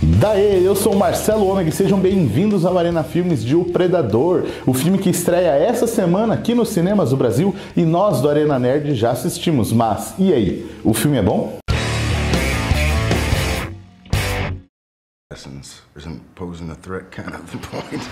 Daê, eu sou o Marcelo Ômega e sejam bem-vindos ao Arena Filmes de O Predador, o filme que estreia essa semana aqui nos cinemas do Brasil e nós do Arena Nerd já assistimos, mas e aí, o filme é bom? Isn't posing a threat kind of the point?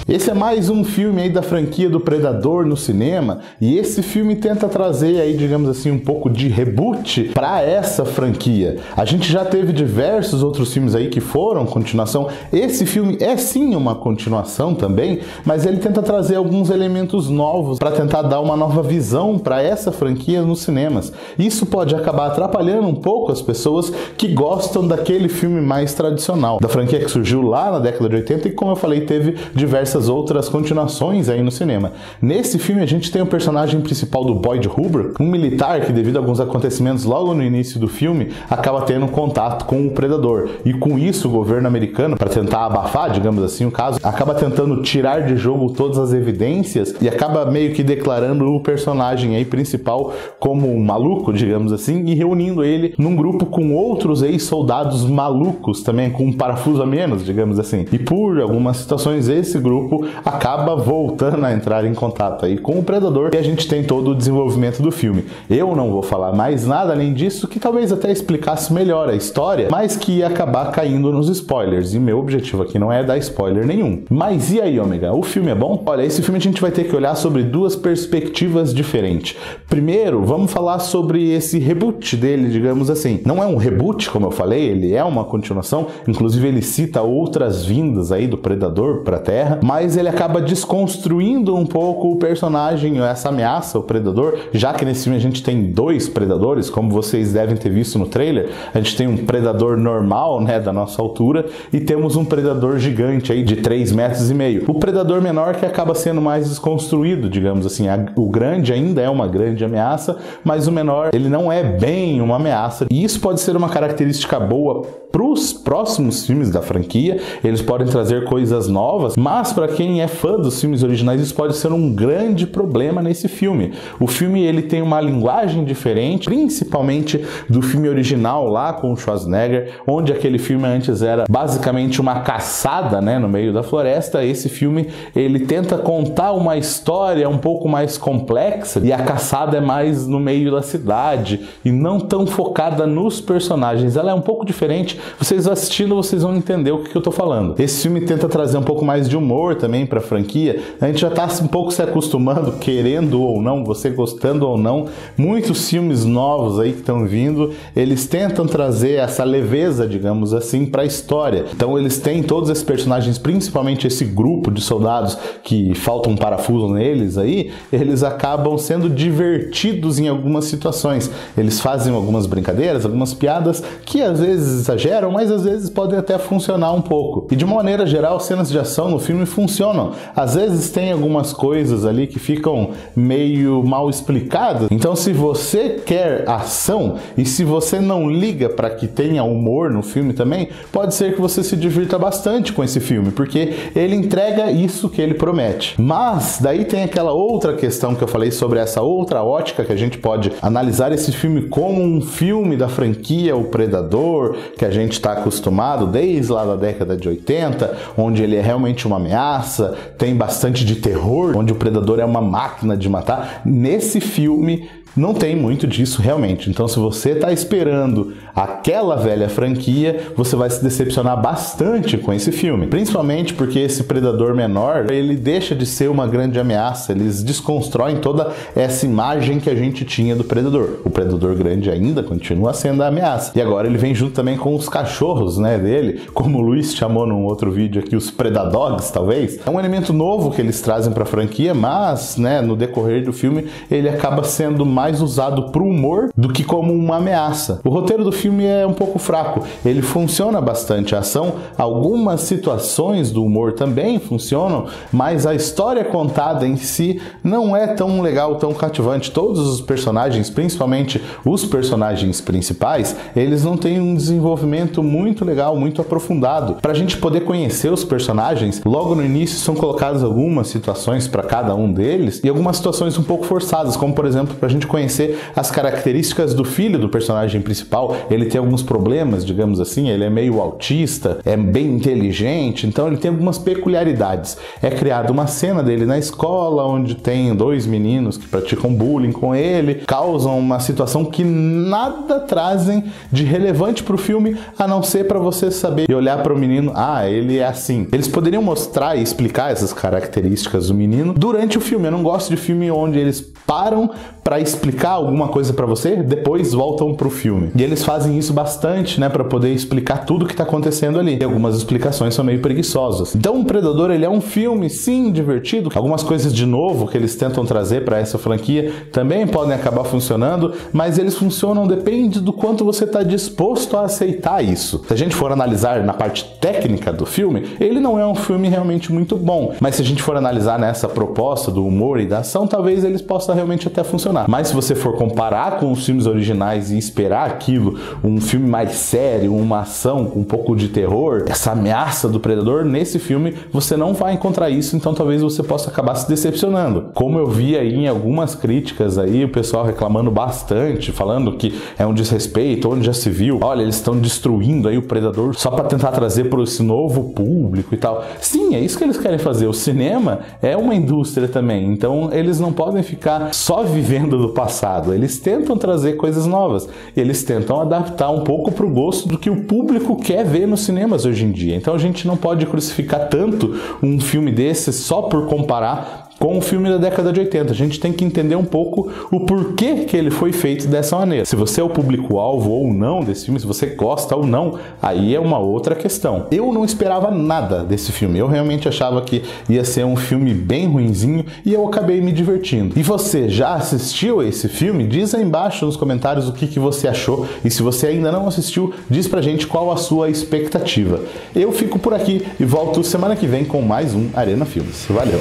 Esse é mais um filme aí da franquia do Predador no cinema, e esse filme tenta trazer aí, digamos assim, um pouco de reboot para essa franquia. A gente já teve diversos outros filmes aí que foram continuação. Esse filme é sim uma continuação também, mas ele tenta trazer alguns elementos novos para tentar dar uma nova visão para essa franquia nos cinemas. Isso pode acabar atrapalhando um pouco as pessoas que gostam daquele filme mais tradicional, da franquia que surgiu lá na década de 80 e, como eu falei, teve diversas outras continuações aí no cinema. Nesse filme a gente tem o personagem principal do Boyd Holbrook, um militar que, devido a alguns acontecimentos logo no início do filme, acaba tendo contato com o Predador. E com isso o governo americano, para tentar abafar, digamos assim, o caso, acaba tentando tirar de jogo todas as evidências e acaba meio que declarando o personagem aí principal como um maluco, digamos assim, e reunindo ele num grupo com outros ex-soldados malucos, também com um parafuso a menos, digamos assim. E por algumas situações esse grupo acaba voltando a entrar em contato aí com o Predador e a gente tem todo o desenvolvimento do filme. Eu não vou falar mais nada além disso, que talvez até explicasse melhor a história, mas que ia acabar caindo nos spoilers, e meu objetivo aqui não é dar spoiler nenhum. Mas e aí, Ômega? O filme é bom? Olha, esse filme a gente vai ter que olhar sobre duas perspectivas diferentes. Primeiro, vamos falar sobre esse reboot dele, digamos assim. Não é um reboot, como eu falei, ele é uma continuação, inclusive ele cita outras vindas aí do Predador para a Terra, mas ele acaba desconstruindo um pouco o personagem, essa ameaça, o Predador, já que nesse filme a gente tem dois Predadores, como vocês devem ter visto no trailer. A gente tem um Predador normal, né, da nossa altura, e temos um Predador gigante aí de 3,5 metros. O Predador menor que acaba sendo mais desconstruído, digamos assim. O grande ainda é uma grande ameaça, mas o menor, ele não é bem uma ameaça. E isso pode ser uma característica boa para os próximos filmes da franquia. Eles podem trazer coisas novas, mas para quem é fã dos filmes originais, isso pode ser um grande problema nesse filme. O filme ele tem uma linguagem diferente, principalmente do filme original lá com o Schwarzenegger, onde aquele filme antes era basicamente uma caçada, né, no meio da floresta. Esse filme ele tenta contar uma história um pouco mais complexa e a caçada é mais no meio da cidade e não tão focada nos personagens. Ela é um pouco diferente. Vocês assistindo, vocês vão entender o que eu tô falando. Esse filme tenta trazer um pouco mais de humor também para a franquia. A gente já tá um pouco se acostumando, querendo ou não, você gostando ou não. Muitos filmes novos aí que estão vindo, eles tentam trazer essa leveza, digamos assim, para a história. Então eles têm todos esses personagens, principalmente esse grupo de soldados que falta um parafuso neles aí, eles acabam sendo divertidos em algumas situações. Eles fazem algumas brincadeiras, algumas piadas que às vezes exageram, mas às vezes podem até funcionar um pouco. E de uma maneira geral, cenas de ação no filme funcionam. Às vezes tem algumas coisas ali que ficam meio mal explicadas. Então, se você quer ação e se você não liga para que tenha humor no filme também, pode ser que você se divirta bastante com esse filme, porque ele entrega isso que ele promete. Mas daí tem aquela outra questão que eu falei sobre essa outra ótica que a gente pode analisar esse filme como um filme da franquia O Predador, que a gente está acostumado desde lá da década de 80, onde ele é realmente uma ameaça, tem bastante de terror, onde o Predador é uma máquina de matar. Nesse filme não tem muito disso realmente. Então, se você está esperando aquela velha franquia, você vai se decepcionar bastante com esse filme. Principalmente porque esse Predador menor, ele deixa de ser uma grande ameaça. Eles desconstroem toda essa imagem que a gente tinha do Predador. O Predador grande ainda continua sendo a ameaça. E agora ele vem junto também com os cachorros, né, dele, como o Luiz chamou num outro vídeo aqui, os Predadogs, talvez. É um elemento novo que eles trazem para a franquia, mas, né, no decorrer do filme, ele acaba sendo mais mais usado pro humor do que como uma ameaça. O roteiro do filme é um pouco fraco, ele funciona bastante, a ação, algumas situações do humor também funcionam, mas a história contada em si não é tão legal, tão cativante. Todos os personagens, principalmente os personagens principais, eles não têm um desenvolvimento muito legal, muito aprofundado. Pra gente poder conhecer os personagens, logo no início são colocadas algumas situações para cada um deles e algumas situações um pouco forçadas, como por exemplo, pra gente conhecer as características do filho do personagem principal. Ele tem alguns problemas, digamos assim, ele é meio autista, é bem inteligente, então ele tem algumas peculiaridades. É criada uma cena dele na escola, onde tem dois meninos que praticam bullying com ele, causam uma situação que nada trazem de relevante pro filme, a não ser para você saber e olhar para o menino, ele é assim. Eles poderiam mostrar e explicar essas características do menino durante o filme. Eu não gosto de filme onde eles param para explicar alguma coisa para você, depois voltam pro filme. E eles fazem isso bastante, né, para poder explicar tudo que tá acontecendo ali. E algumas explicações são meio preguiçosas. Então, o Predador, ele é um filme, sim, divertido. Algumas coisas de novo que eles tentam trazer para essa franquia também podem acabar funcionando, mas eles funcionam, depende do quanto você tá disposto a aceitar isso. Se a gente for analisar na parte técnica do filme, ele não é um filme realmente muito bom, mas se a gente for analisar nessa proposta do humor e da ação, talvez eles possam realmente até funcionar. Mas se você for comparar com os filmes originais e esperar aquilo, um filme mais sério, uma ação com um pouco de terror, essa ameaça do predador, nesse filme você não vai encontrar isso, então talvez você possa acabar se decepcionando. Como eu vi aí em algumas críticas aí, o pessoal reclamando bastante, falando que é um desrespeito, onde já se viu, olha, eles estão destruindo aí o predador só para tentar trazer para esse novo público e tal. Sim, é isso que eles querem fazer. O cinema é uma indústria também, então eles não podem ficar só vivendo do passado, eles tentam trazer coisas novas, eles tentam adaptar um pouco para o gosto do que o público quer ver nos cinemas hoje em dia. Então a gente não pode crucificar tanto um filme desse só por comparar com o filme da década de 80. A gente tem que entender um pouco o porquê que ele foi feito dessa maneira. Se você é o público-alvo ou não desse filme, se você gosta ou não, aí é uma outra questão. Eu não esperava nada desse filme. Eu realmente achava que ia ser um filme bem ruinzinho e eu acabei me divertindo. E você já assistiu esse filme? Diz aí embaixo nos comentários o que você achou. E se você ainda não assistiu, diz pra gente qual a sua expectativa. Eu fico por aqui e volto semana que vem com mais um Arena Filmes. Valeu!